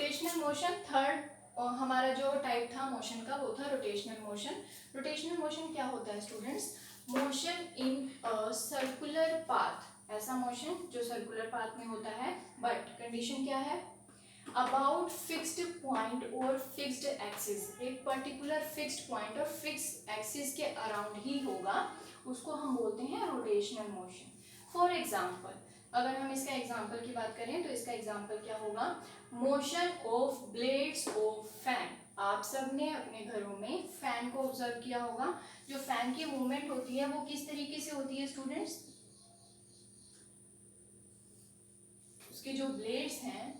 Rotational motion third हमारा जो type था मोशन का वो था रोटेशनल मोशन। रोटेशनल मोशन क्या होता है students? Motion in circular path, ऐसा मोशन जो सर्कुलर पाथ में होता है, बट कंडीशन क्या है? अबाउट फिक्स्ड पॉइंट और फिक्स्ड एक्सिस, एक पर्टिकुलर फिक्स्ड पॉइंट और फिक्स्ड एक्सिस के अराउंड ही होगा, उसको हम बोलते हैं रोटेशनल मोशन। फॉर एग्जाम्पल, अगर हम इसका एग्जाम्पल की बात करें तो इसका एग्जाम्पल क्या होगा? Motion of blades of fan. आप सबने अपने घरों में फैन को ऑब्जर्व किया होगा। जो फैन की मूवमेंट होती है वो किस तरीके से होती है स्टूडेंट्स? उसके जो ब्लेड्स हैं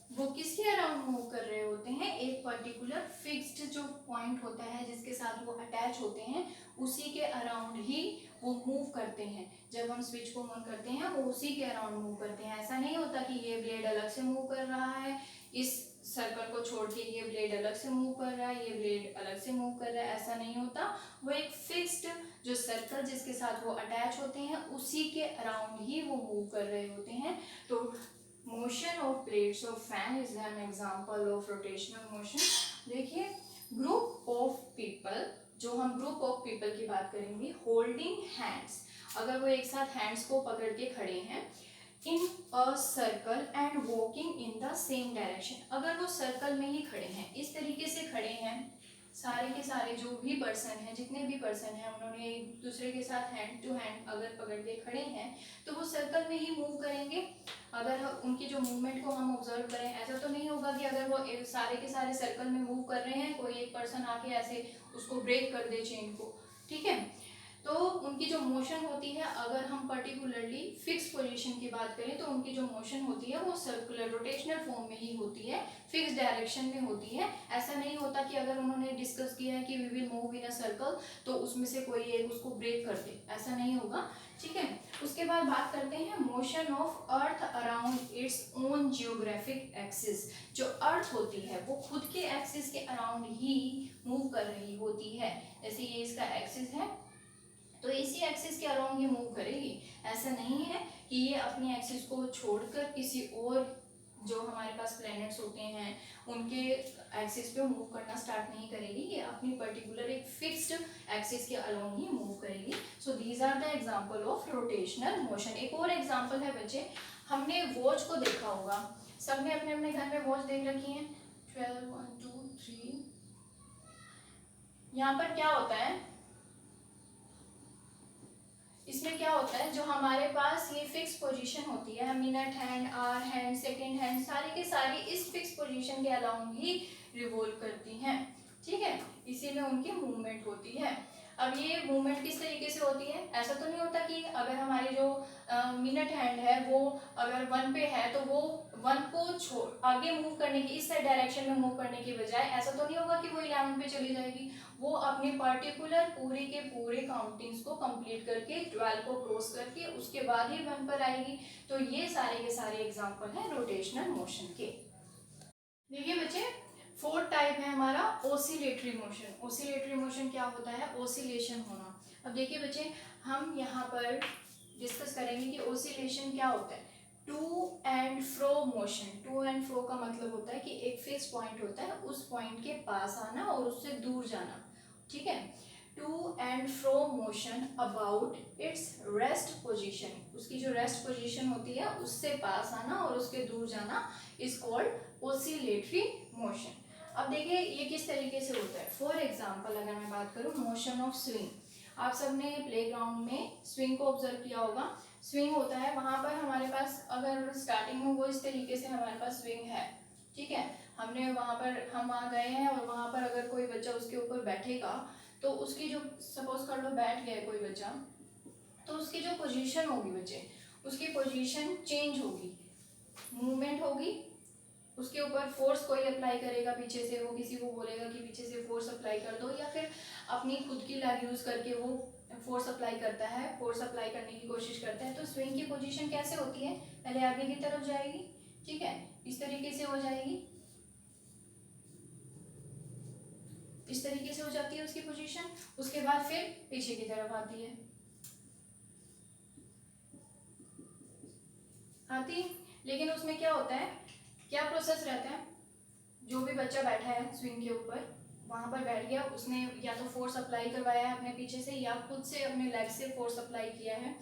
वो किसके अराउंड मूव कर रहे होते हैं? एक पर्टिकुलर फिक्स्ड जो पॉइंट होता है जिसके साथ वो अटैच होते हैं, उसी के अराउंड ही वो मूव करते हैं। जब हम स्विच को ऑन करते हैं वो उसी के अराउंड मूव करते हैं। ऐसा नहीं होता कि ये ब्लेड अलग से मूव कर रहा है, इस सर्कल को छोड़ के ये ब्लेड अलग से मूव कर रहा है, ये ब्लेड अलग से मूव कर रहा है, ऐसा नहीं होता। वो एक फिक्स्ड जो सर्कल जिसके साथ वो अटैच होते हैं उसी के अराउंड ही वो मूव कर रहे होते हैं। तो motion of blades of fan is an example of rotational motion. देखिए, ग्रुप ऑफ पीपल, जो हम ग्रुप ऑफ पीपल की बात करेंगे, होल्डिंग हैंड्स, अगर वो एक साथ हैंड्स को पकड़ के खड़े हैं, in a circle and walking in the same direction, अगर वो सर्कल में ही खड़े हैं, इस तरीके से खड़े हैं, सारे के सारे जो भी पर्सन हैं, जितने भी पर्सन हैं, उन्होंने एक दूसरे के साथ हैंड टू हैंड अगर पकड़ के खड़े हैं तो वो सर्कल में ही मूव करेंगे। अगर उनकी जो मूवमेंट को हम ऑब्जर्व करें, ऐसा तो नहीं होगा कि अगर वो सारे के सारे सर्कल में मूव कर रहे हैं, कोई एक पर्सन आके ऐसे उसको ब्रेक कर दे चेन को, ठीक है। तो उनकी जो मोशन होती है, अगर हम पर्टिकुलरली फिक्स पोजीशन की बात करें तो उनकी जो मोशन होती है वो सर्कुलर रोटेशनल फॉर्म में ही होती है, फिक्स डायरेक्शन में होती है। ऐसा नहीं होता कि अगर उन्होंने डिस्कस किया है कि we will move in a circle तो उसमें से कोई एक उसको ब्रेक कर दे, ऐसा नहीं होगा, ठीक है। उसके बाद बात करते हैं motion of earth around its own geographic axis. जो अर्थ होती है वो खुद के एक्सिस के अराउंड ही मूव कर रही होती है। जैसे ये इसका एक्सिस है तो इसी एक्सिस के अराउंड ये मूव करेगी। ऐसा नहीं है कि ये अपनी एक्सिस को छोड़कर किसी और जो हमारे पास प्लैनेट्स होते हैं उनके एक्सिस पे मूव करना स्टार्ट नहीं करेगी, ये अपनी पर्टिकुलर एक फिक्स्ड एक्सिस के अलोंग ही मूव करेगी। So these are the example of rotational motion. एक और एग्जांपल है बच्चे, हमने वॉच को देखा होगा, सबने अपने अपने घर में वॉच देख रखी है, 12 1 2 3। यहाँ पर क्या होता है, इसमें क्या होता है, जो हमारे पास ये फिक्स पोजीशन होती है, minute hand, hour hand, second hand, सारी के सारी इस फिक्स पोजीशन के अलाउंग ही रिवॉल्व करती हैं, ठीक है। इसी में उनकी मूवमेंट होती है। अब ये मूवमेंट किस तरीके से होती है? ऐसा तो नहीं होता कि अगर हमारी जो मिनट हैंड है वो अगर 1 पे है तो वो 1 को छोड़ आगे मूव करने की, इस साइड डायरेक्शन में मूव करने की बजाय ऐसा तो नहीं होगा कि वो 11 पे चली जाएगी। वो अपने पर्टिकुलर पूरे के पूरे काउंटिंग्स को कंप्लीट करके 12 को क्रॉस करके उसके बाद ही 1 पर आएगी। तो ये सारे के सारे एग्जांपल हैं रोटेशनल मोशन के। देखिए बच्चे, फोर्थ टाइप है हमारा ओसिलेटरी मोशन। ओसिलेटरी मोशन क्या होता है? ओसिलेशन होना। अब देखिए बच्चे, हम यहाँ पर डिस्कस करेंगे कि ओसिलेशन क्या होता है। To and fro motion. To and fro का मतलब होता है कि एक फिक्स पॉइंट होता है, उस पॉइंट के पास आना और उससे दूर जाना, ठीक है। To and fro motion about its rest position, उसकी जो रेस्ट पोजीशन होती है उससे पास आना और उसके दूर जाना इज कॉल्ड ओसिलेटरी मोशन। अब देखिए ये किस तरीके से होता है। फॉर एग्जाम्पल अगर मैं बात करूँ मोशन ऑफ स्विंग, आप सबने प्लेग्राउंड में स्विंग को ऑब्जर्व किया होगा। स्विंग होता है, वहां पर हमारे पास अगर स्टार्टिंग में वो इस तरीके से हमारे पास स्विंग है, ठीक है। हमने वहां पर हम वहां गए हैं और वहां पर अगर कोई बच्चा उसके ऊपर बैठेगा तो उसकी जो, सपोज कर लो बैठ गया कोई बच्चा, तो उसकी जो पोजीशन होगी बच्चे, उसकी पोजीशन चेंज होगी, मूवमेंट होगी, उसके ऊपर फोर्स कोई अप्लाई करेगा पीछे से, वो किसी को बोलेगा कि पीछे से फोर्स अप्लाई कर दो, या फिर अपनी खुद की लैग यूज करके वो फोर्स अप्लाई करता है, फोर्स अप्लाई करने की कोशिश करता है। तो स्विंग की पोजीशन कैसे होती है? पहले आगे की तरफ जाएगी, ठीक है, इस तरीके से हो जाएगी, इस तरीके से हो जाती है उसकी पोजीशन। उसके बाद फिर पीछे की तरफ आती है, आती है। लेकिन उसमें क्या होता है, क्या प्रोसेस रहता है, जो भी बच्चा बैठा है स्विंग के ऊपर, वहां पर बैठ गया, उसने या तो फोर्स अप्लाई करवाया है अपने पीछे से या खुद से अपने लेग से फोर्स अप्लाई किया है,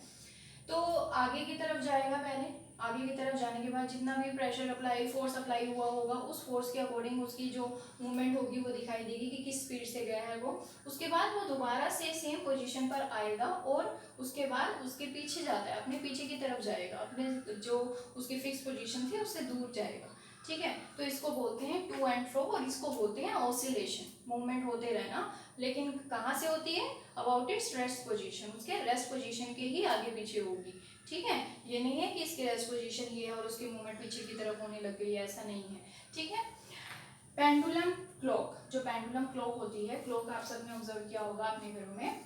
तो आगे की तरफ जाएगा। पहले आगे की तरफ जाने के बाद जितना भी प्रेशर अप्लाई, फोर्स अप्लाई हुआ होगा, उस फोर्स के अकॉर्डिंग उसकी जो मूवमेंट होगी वो दिखाई देगी कि किस स्पीड से गया है वो। उसके बाद वो दोबारा से सेम पोजीशन पर आएगा और उसके बाद उसके पीछे जाता है, अपने पीछे की तरफ जाएगा, अपने जो उसकी फिक्स पोजीशन थी उससे दूर जाएगा। ठीक है, तो इसको बोलते हैं टू एंड फ्रो और इसको बोलते हैं ऑसिलेशन, मूवमेंट होते रहना। लेकिन कहाँ से होती है, अबाउट इट्स रेस्ट पोजीशन, उसके रेस्ट पोजीशन के ही आगे पीछे होगी। ठीक है, ये नहीं है कि इसकी रेस्ट पोजीशन ये है और उसकी मूवमेंट पीछे की तरफ होने लग गई है, ऐसा नहीं है। ठीक है, पेंडुलम क्लॉक, जो पेंडुलम क्लॉक होती है, क्लॉक आप सबने ऑब्जर्व किया होगा अपने घरों में।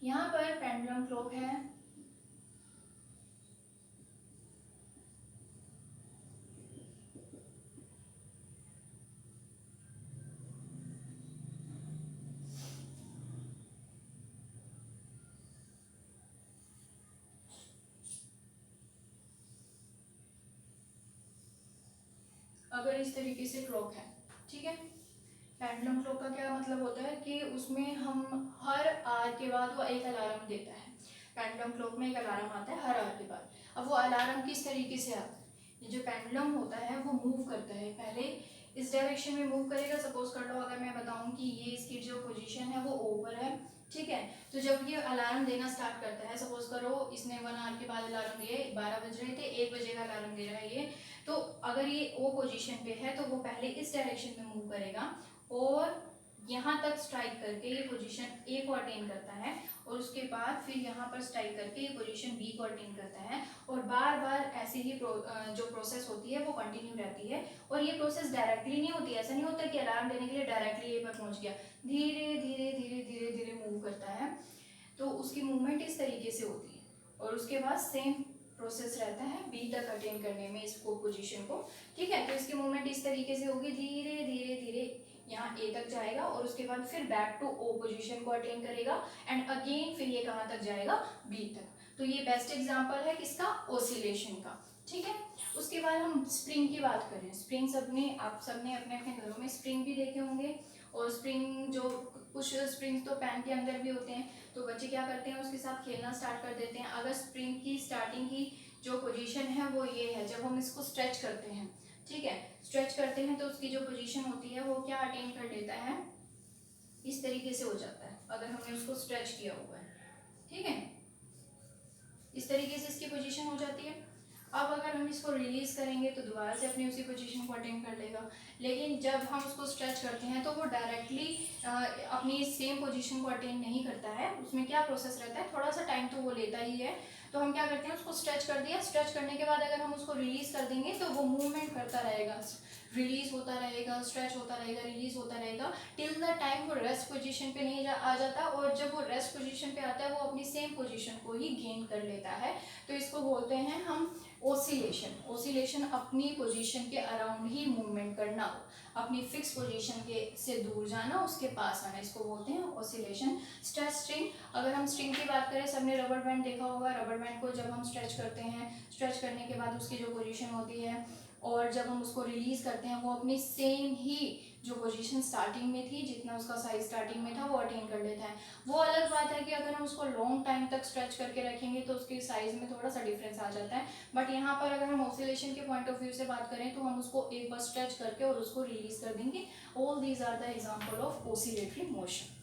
यहाँ पर पेंडुलम क्लॉक है, अगर इस तरीके से क्लॉक है। ठीक है, पेंडुलम क्लॉक का क्या मतलब होता है कि उसमें हम हर आवर के बाद वो एक अलार्म देता है। पेंडुलम क्लॉक में एक अलार्म आता है हर आवर के बाद। अब वो अलार्म किस तरीके से आता है, ये जो पेंडुलम होता है वो मूव करता है, पहले इस डायरेक्शन में मूव करेगा। सपोज कर लो अगर मैं बताऊं कि ये इसकी जो पोजीशन है वो ऊपर है। ठीक है, तो जब ये अलार्म देना स्टार्ट करता है, सपोज करो इसने 1 आवर के बाद अलार्म दिए, 12 बज रहे थे, 1 बजे का अलार्म दे रहा है ये, तो अगर ये ओ पोजीशन पे है तो वो पहले इस डायरेक्शन में मूव करेगा और यहाँ तक स्ट्राइक करके ये पोजीशन ए को अटेन करता है और उसके बाद फिर यहाँ पर स्ट्राइक करके ये पोजीशन बी को अटेन करता है और बार बार ऐसे ही जो प्रोसेस होती है वो कंटिन्यू रहती है। और ये प्रोसेस डायरेक्टली नहीं होती, ऐसा नहीं होता कि अलार्म देने के लिए डायरेक्टली ए पर पहुंच गया, धीरे धीरे धीरे धीरे धीरे मूव करता है। तो उसकी मूवमेंट इस तरीके से होती है और उसके बाद सेम प्रोसेस रहता है बी तक अटेन करने में इसको पोजीशन को। ठीक है, तो इसकी मूवमेंट इस तरीके से होगी, धीरे धीरे धीरे यहाँ ए तक जाएगा और उसके बाद फिर बैक टू ओ पोजीशन को अटेन करेगा एंड अगेन फिर ये कहाँ तक जाएगा, बी तक। तो ये बेस्ट एग्जांपल है किसका, ओसिलेशन का। ठीक है, उसके बाद हम स्प्रिंग की बात करें। स्प्रिंग सबने आप सबने अपने अपने घरों में स्प्रिंग भी देखे होंगे और स्प्रिंग जो कुछ स्प्रिंग्स तो पैन के अंदर भी होते हैं, तो बच्चे क्या करते हैं उसके साथ खेलना स्टार्ट कर देते हैं। अगर स्प्रिंग की स्टार्टिंग की जो पोजीशन है वो ये है, जब हम इसको स्ट्रेच करते हैं, ठीक है, स्ट्रेच करते हैं तो उसकी जो पोजीशन होती है वो क्या अटेन कर लेता है, इस तरीके से हो जाता है अगर हमने उसको स्ट्रेच किया हुआ है। ठीक है, इस तरीके से इसकी पोजीशन हो जाती है। अब अगर हम इसको रिलीज करेंगे तो दोबारा से अपनी उसी पोजीशन को अटेन कर लेगा। लेकिन जब हम उसको स्ट्रेच करते हैं तो वो डायरेक्टली अपनी सेम पोजीशन को अटेन नहीं करता है, उसमें क्या प्रोसेस रहता है, थोड़ा सा टाइम तो वो लेता ही है। तो हम क्या करते हैं, उसको स्ट्रेच कर दिया, स्ट्रेच करने के बाद अगर हम उसको रिलीज कर देंगे तो वो मूवमेंट करता रहेगा, रिलीज होता रहेगा, स्ट्रेच होता रहेगा, रिलीज होता रहेगा टिल द टाइम वो रेस्ट पोजीशन पे नहीं आ जाता। और जब वो रेस्ट पोजीशन पे आता है वो अपनी सेम पोजीशन को ही गेन कर लेता है। तो इसको बोलते हैं हम ओसिलेशन। ओसिलेशन अपनी पोजीशन के अराउंड ही मूवमेंट करना, अपनी फिक्स पोजीशन के से दूर जाना, उसके पास आना, इसको बोलते हैं ओसिलेशन। स्ट्रेच स्ट्रिंग, अगर हम स्ट्रिंग की बात करें, सबने रबर बैंड देखा होगा। रबर बैंड को जब हम स्ट्रेच करते हैं, स्ट्रेच करने के बाद उसकी जो पोजीशन होती है और जब हम उसको रिलीज करते हैं वो अपनी सेम ही जो पोजीशन स्टार्टिंग में थी, जितना उसका साइज स्टार्टिंग में था वो अटेन कर लेता है। वो अलग बात है कि अगर हम उसको लॉन्ग टाइम तक स्ट्रेच करके रखेंगे तो उसके साइज में थोड़ा सा डिफरेंस आ जाता है। बट यहाँ पर अगर हम ऑसिलेशन के पॉइंट ऑफ व्यू से बात करें तो हम उसको एक बार स्ट्रेच करके और उसको रिलीज कर देंगे। All these are the example of oscillatory motion.